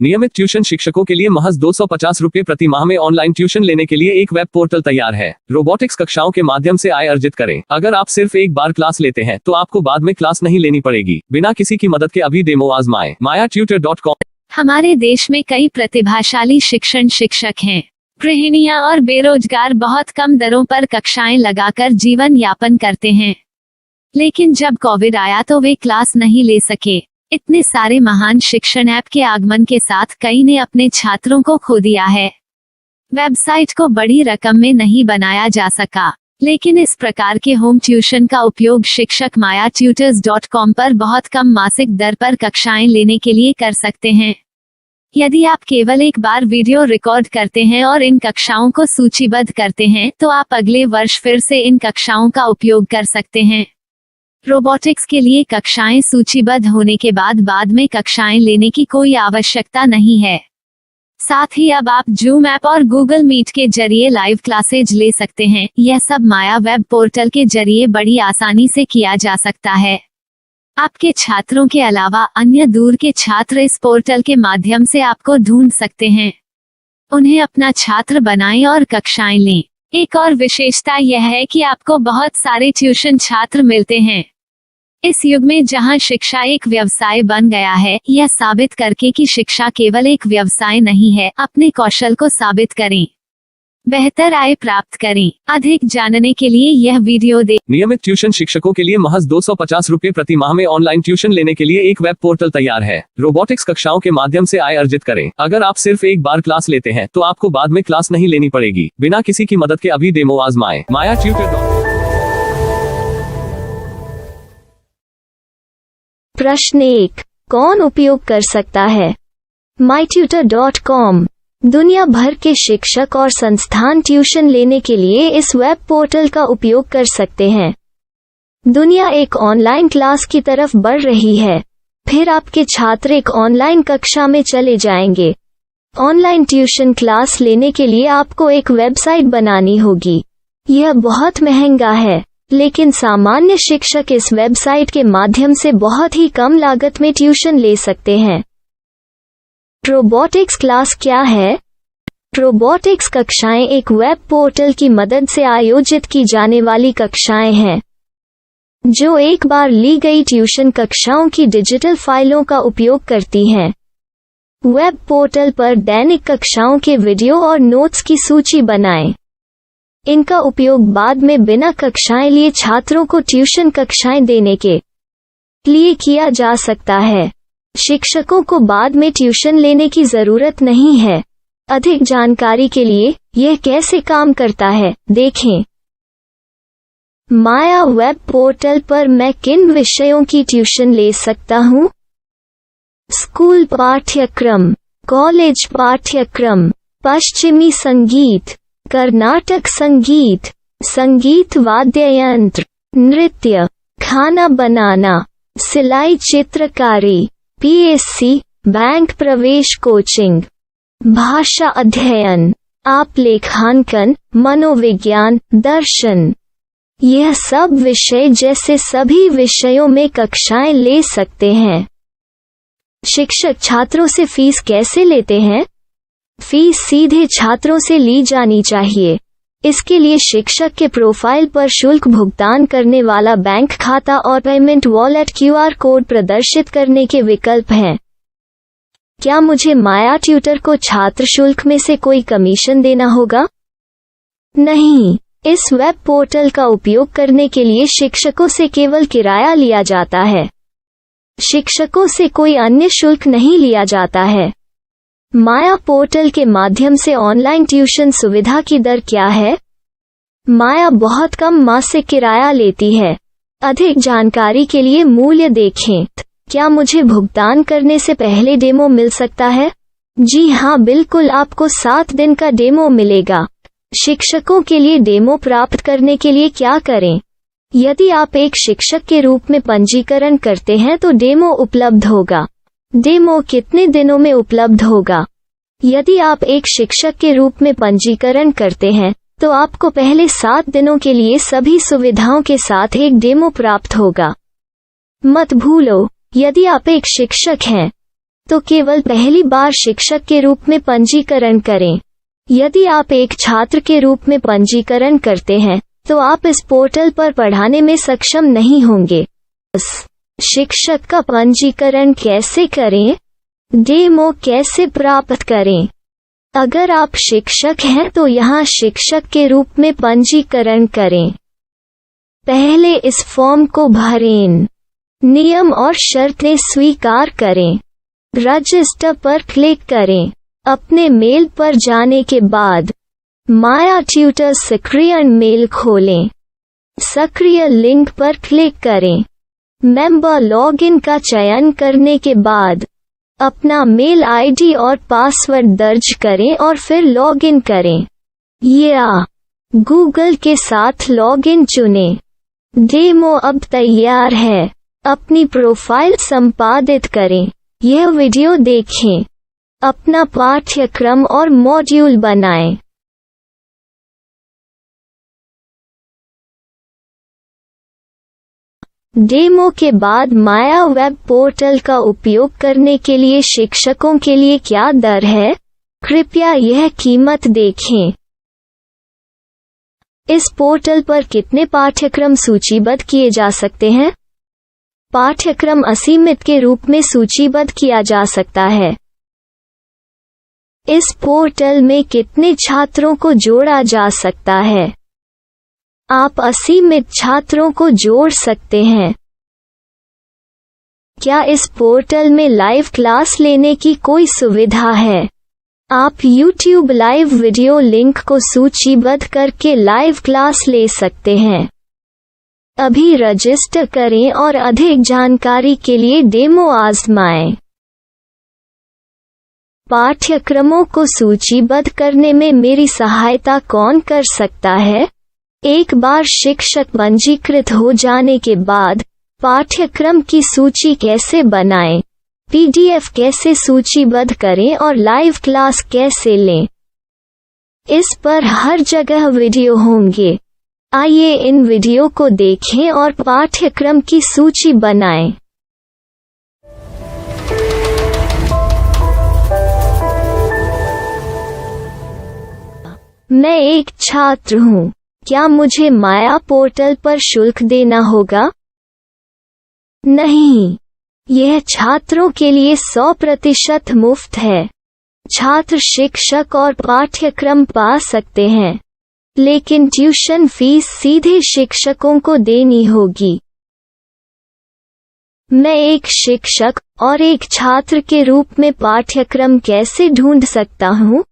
नियमित ट्यूशन शिक्षकों के लिए महज 250 रुपए प्रति माह में ऑनलाइन ट्यूशन लेने के लिए एक वेब पोर्टल तैयार है। रोबोटिक्स कक्षाओं के माध्यम से आय अर्जित करें। अगर आप सिर्फ एक बार क्लास लेते हैं तो आपको बाद में क्लास नहीं लेनी पड़ेगी। बिना किसी की मदद के अभी डेमो आजमाएं। mayatutor.com। हमारे देश में कई प्रतिभाशाली शिक्षक हैं। गृहिणियां और बेरोजगार बहुत कम दरों पर कक्षाएं लगाकर जीवन यापन करते हैं, लेकिन जब कोविड आया तो वे क्लास नहीं ले सके। इतने सारे महान शिक्षण ऐप के आगमन के साथ कई ने अपने छात्रों को खो दिया है। वेबसाइट को बड़ी रकम में नहीं बनाया जा सका, लेकिन इस प्रकार के होम ट्यूशन का उपयोग शिक्षक mayatutors.com पर बहुत कम मासिक दर पर कक्षाएं लेने के लिए कर सकते हैं। यदि आप केवल एक बार वीडियो रिकॉर्ड करते हैं और इन कक्षाओं को सूचीबद्ध करते हैं तो आप अगले वर्ष फिर से इन कक्षाओं का उपयोग कर सकते हैं। रोबोटिक्स के लिए कक्षाएं सूचीबद्ध होने के बाद में कक्षाएं लेने की कोई आवश्यकता नहीं है। साथ ही अब आप जूम ऐप और गूगल मीट के जरिए लाइव क्लासेज ले सकते हैं। यह सब माया वेब पोर्टल के जरिए बड़ी आसानी से किया जा सकता है। आपके छात्रों के अलावा अन्य दूर के छात्र इस पोर्टल के माध्यम से आपको ढूंढ सकते हैं। उन्हें अपना छात्र बनाएं और कक्षाएं लें। एक और विशेषता यह है कि आपको बहुत सारे ट्यूशन छात्र मिलते हैं। इस युग में जहां शिक्षा एक व्यवसाय बन गया है, यह साबित करके कि शिक्षा केवल एक व्यवसाय नहीं है, अपने कौशल को साबित करें, बेहतर आय प्राप्त करें। अधिक जानने के लिए यह वीडियो देखें। नियमित ट्यूशन शिक्षकों के लिए महज 250 रुपए प्रति माह में ऑनलाइन ट्यूशन लेने के लिए एक वेब पोर्टल तैयार है। रोबोटिक्स कक्षाओं के माध्यम से आय अर्जित करें। अगर आप सिर्फ एक बार क्लास लेते हैं तो आपको बाद में क्लास नहीं लेनी पड़ेगी। बिना किसी की मदद के अभी डेमो आजमाएं। mayatutor.com। प्रश्न 1, कौन उपयोग कर सकता है? mytutor.com दुनिया भर के शिक्षक और संस्थान ट्यूशन लेने के लिए इस वेब पोर्टल का उपयोग कर सकते हैं। दुनिया एक ऑनलाइन क्लास की तरफ बढ़ रही है, फिर आपके छात्र एक ऑनलाइन कक्षा में चले जाएंगे। ऑनलाइन ट्यूशन क्लास लेने के लिए आपको एक वेबसाइट बनानी होगी। यह बहुत महंगा है, लेकिन सामान्य शिक्षक इस वेबसाइट के माध्यम से बहुत ही कम लागत में ट्यूशन ले सकते हैं। रोबोटिक्स क्लास क्या है? रोबोटिक्स कक्षाएं एक वेब पोर्टल की मदद से आयोजित की जाने वाली कक्षाएं हैं, जो एक बार ली गई ट्यूशन कक्षाओं की डिजिटल फाइलों का उपयोग करती हैं। वेब पोर्टल पर दैनिक कक्षाओं के वीडियो और नोट्स की सूची बनाएं। इनका उपयोग बाद में बिना कक्षाएं लिए छात्रों को ट्यूशन कक्षाएं देने के लिए किया जा सकता है। शिक्षकों को बाद में ट्यूशन लेने की जरूरत नहीं है। अधिक जानकारी के लिए यह कैसे काम करता है देखें। माया वेब पोर्टल पर मैं किन विषयों की ट्यूशन ले सकता हूँ? स्कूल पाठ्यक्रम, कॉलेज पाठ्यक्रम, पश्चिमी संगीत, कर्नाटक संगीत, संगीत वाद्य यंत्र, नृत्य, खाना बनाना, सिलाई चित्रकारी, पीएससी, बैंक प्रवेश कोचिंग, भाषा अध्ययन, आप लेखांकन, मनोविज्ञान, दर्शन। यह सब विषय जैसे सभी विषयों में कक्षाएं ले सकते हैं। शिक्षक छात्रों से फीस कैसे लेते हैं? फीस सीधे छात्रों से ली जानी चाहिए। इसके लिए शिक्षक के प्रोफाइल पर शुल्क भुगतान करने वाला बैंक खाता और पेमेंट वॉलेट क्यूआर कोड प्रदर्शित करने के विकल्प हैं। क्या मुझे माया ट्यूटर को छात्र शुल्क में से कोई कमीशन देना होगा? नहीं, इस वेब पोर्टल का उपयोग करने के लिए शिक्षकों से केवल किराया लिया जाता है। शिक्षकों से कोई अन्य शुल्क नहीं लिया जाता है। माया पोर्टल के माध्यम से ऑनलाइन ट्यूशन सुविधा की दर क्या है? माया बहुत कम मासिक किराया लेती है। अधिक जानकारी के लिए मूल्य देखें। क्या मुझे भुगतान करने से पहले डेमो मिल सकता है? जी हाँ, बिल्कुल, आपको 7 दिन का डेमो मिलेगा। शिक्षकों के लिए डेमो प्राप्त करने के लिए क्या करें? यदि आप एक शिक्षक के रूप में पंजीकरण करते हैं तो डेमो उपलब्ध होगा। डेमो कितने दिनों में उपलब्ध होगा? यदि आप एक शिक्षक के रूप में पंजीकरण करते हैं तो आपको पहले 7 दिनों के लिए सभी सुविधाओं के साथ एक डेमो प्राप्त होगा। मत भूलो, यदि आप एक शिक्षक हैं तो केवल पहली बार शिक्षक के रूप में पंजीकरण करें। यदि आप एक छात्र के रूप में पंजीकरण करते हैं तो आप इस पोर्टल पर पढ़ाने में सक्षम नहीं होंगे। शिक्षक का पंजीकरण कैसे करें? डेमो कैसे प्राप्त करें? अगर आप शिक्षक हैं तो यहाँ शिक्षक के रूप में पंजीकरण करें। पहले इस फॉर्म को भरें। नियम और शर्तें स्वीकार करें। रजिस्टर पर क्लिक करें। अपने मेल पर जाने के बाद माया ट्यूटर सक्रिय मेल खोलें। सक्रिय लिंक पर क्लिक करें। मेंबर लॉगिन का चयन करने के बाद अपना मेल आईडी और पासवर्ड दर्ज करें और फिर लॉगिन करें या गूगल के साथ लॉगिन चुनें। डेमो अब तैयार है। अपनी प्रोफाइल संपादित करें। यह वीडियो देखें। अपना पाठ्यक्रम और मॉड्यूल बनाएं। डेमो के बाद माया वेब पोर्टल का उपयोग करने के लिए शिक्षकों के लिए क्या दर है? कृपया यह कीमत देखें। इस पोर्टल पर कितने पाठ्यक्रम सूचीबद्ध किए जा सकते हैं? पाठ्यक्रम असीमित के रूप में सूचीबद्ध किया जा सकता है। इस पोर्टल में कितने छात्रों को जोड़ा जा सकता है? आप असीमित छात्रों को जोड़ सकते हैं। क्या इस पोर्टल में लाइव क्लास लेने की कोई सुविधा है? आप YouTube लाइव वीडियो लिंक को सूचीबद्ध करके लाइव क्लास ले सकते हैं। अभी रजिस्टर करें और अधिक जानकारी के लिए डेमो आजमाएं। पाठ्यक्रमों को सूचीबद्ध करने में मेरी सहायता कौन कर सकता है? एक बार शिक्षक पंजीकृत हो जाने के बाद पाठ्यक्रम की सूची कैसे बनाएं, PDF कैसे सूचीबद्ध करें और लाइव क्लास कैसे लें, इस पर हर जगह वीडियो होंगे। आइए इन वीडियो को देखें और पाठ्यक्रम की सूची बनाएं। मैं एक छात्र हूँ। क्या मुझे माया पोर्टल पर शुल्क देना होगा? नहीं, यह छात्रों के लिए 100% मुफ्त है। छात्र शिक्षक और पाठ्यक्रम पा सकते हैं, लेकिन ट्यूशन फीस सीधे शिक्षकों को देनी होगी। मैं एक शिक्षक और एक छात्र के रूप में पाठ्यक्रम कैसे ढूंढ सकता हूँ?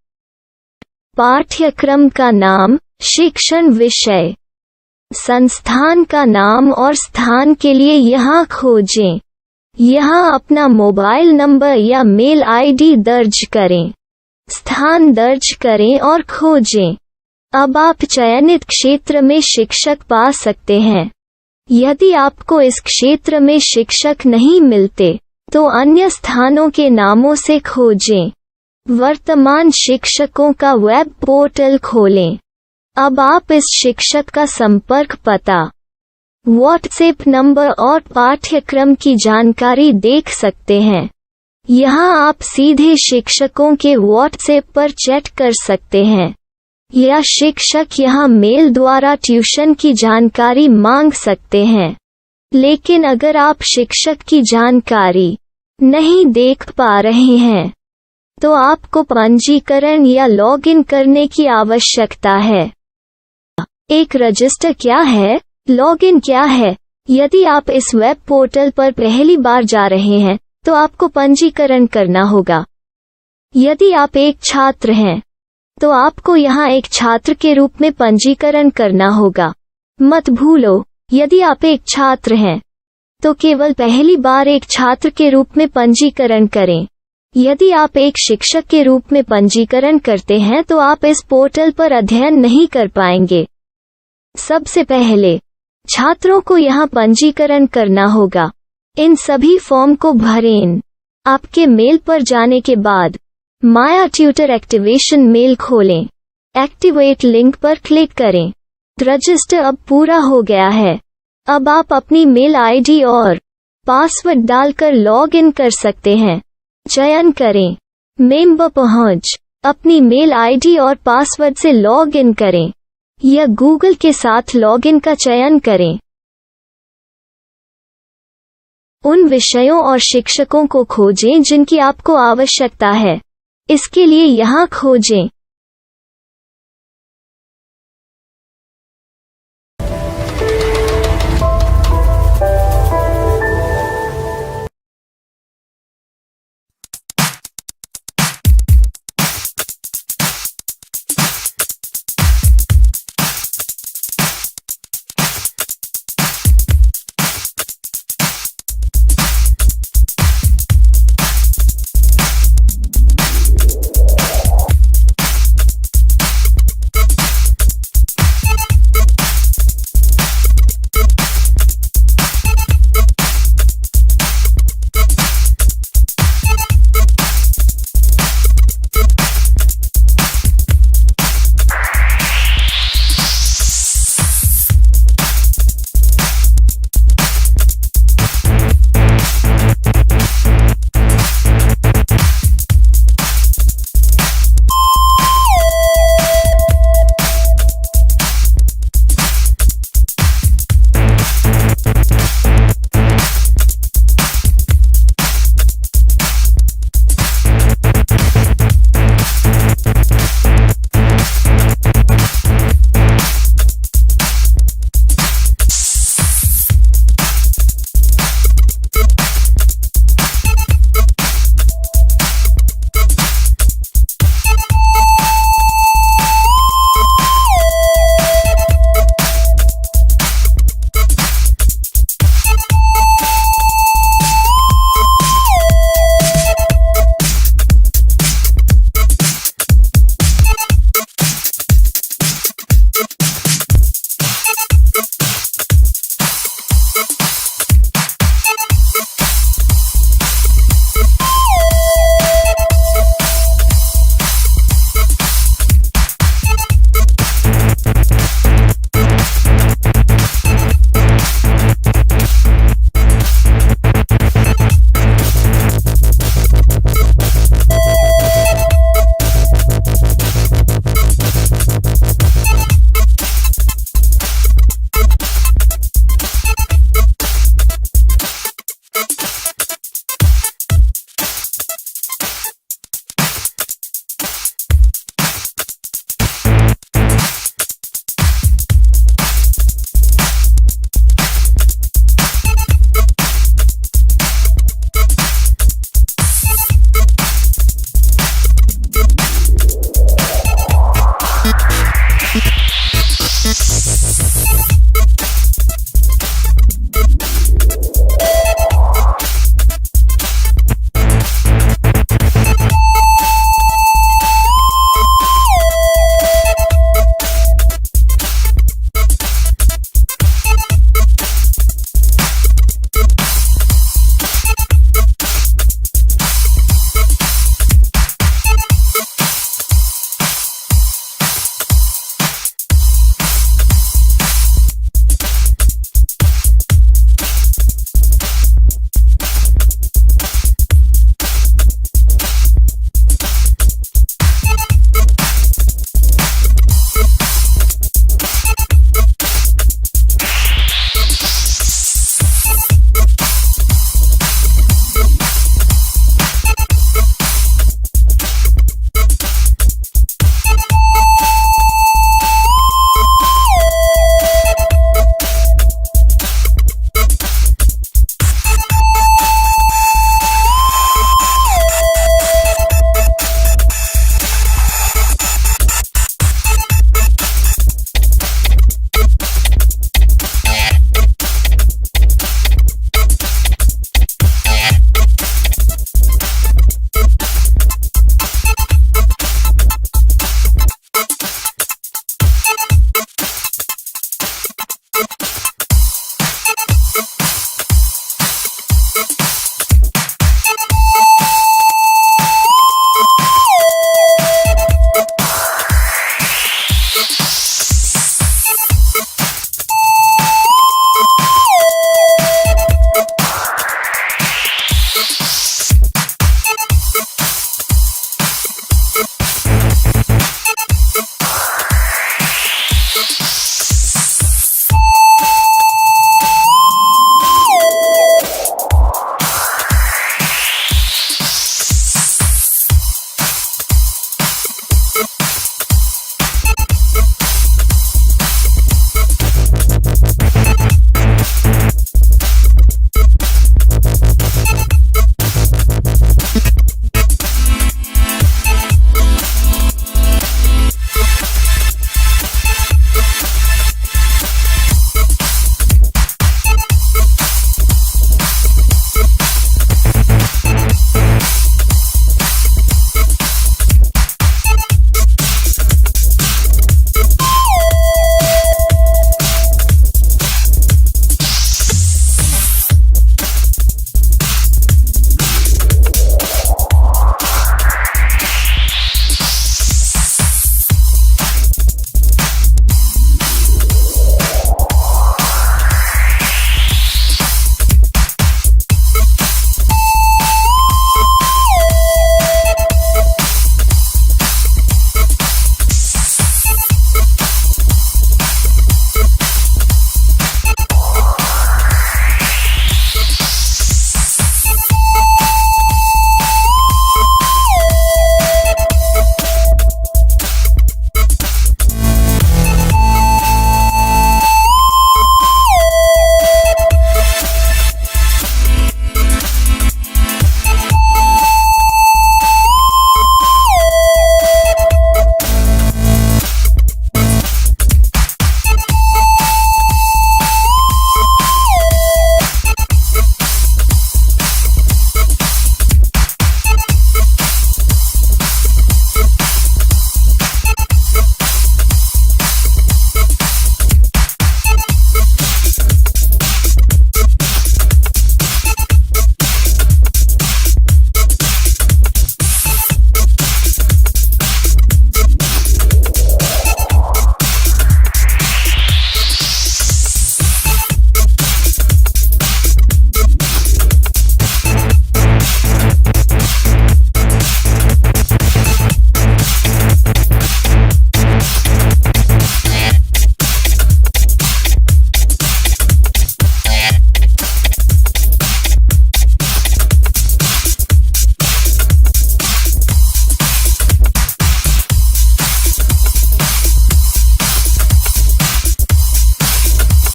पाठ्यक्रम का नाम, शिक्षण विषय, संस्थान का नाम और स्थान के लिए यहाँ खोजें। यहाँ अपना मोबाइल नंबर या मेल आईडी दर्ज करें। स्थान दर्ज करें और खोजें। अब आप चयनित क्षेत्र में शिक्षक पा सकते हैं। यदि आपको इस क्षेत्र में शिक्षक नहीं मिलते, तो अन्य स्थानों के नामों से खोजें। वर्तमान शिक्षकों का वेब पोर्टल खोलें। अब आप इस शिक्षक का संपर्क पता, व्हाट्सएप नंबर और पाठ्यक्रम की जानकारी देख सकते हैं। यहाँ आप सीधे शिक्षकों के व्हाट्सएप पर चैट कर सकते हैं या शिक्षक यहाँ मेल द्वारा ट्यूशन की जानकारी मांग सकते हैं। लेकिन अगर आप शिक्षक की जानकारी नहीं देख पा रहे हैं, तो आपको पंजीकरण या लॉगिन करने की आवश्यकता है। एक रजिस्टर क्या है? लॉगिन क्या है? यदि आप इस वेब पोर्टल पर पहली बार जा रहे हैं, तो आपको पंजीकरण करना होगा। यदि आप एक छात्र हैं, तो आपको यहाँ एक छात्र के रूप में पंजीकरण करना होगा। मत भूलो, यदि आप एक छात्र हैं, तो केवल पहली बार एक छात्र के रूप में पंजीकरण करें। यदि आप एक शिक्षक के रूप में पंजीकरण करते हैं तो आप इस पोर्टल पर अध्ययन नहीं कर पाएंगे। सबसे पहले छात्रों को यहाँ पंजीकरण करना होगा। इन सभी फॉर्म को भरें। आपके मेल पर जाने के बाद माया ट्यूटर एक्टिवेशन मेल खोलें। एक्टिवेट लिंक पर क्लिक करें। रजिस्टर अब पूरा हो गया है। अब आप अपनी मेल आईडी और पासवर्ड डालकर लॉग इन कर सकते हैं। चयन करें। मेंबर पहुंच। अपनी मेल आईडी और पासवर्ड से लॉग इन करें या गूगल के साथ लॉगिन का चयन करें। उन विषयों और शिक्षकों को खोजें जिनकी आपको आवश्यकता है। इसके लिए यहाँ खोजें।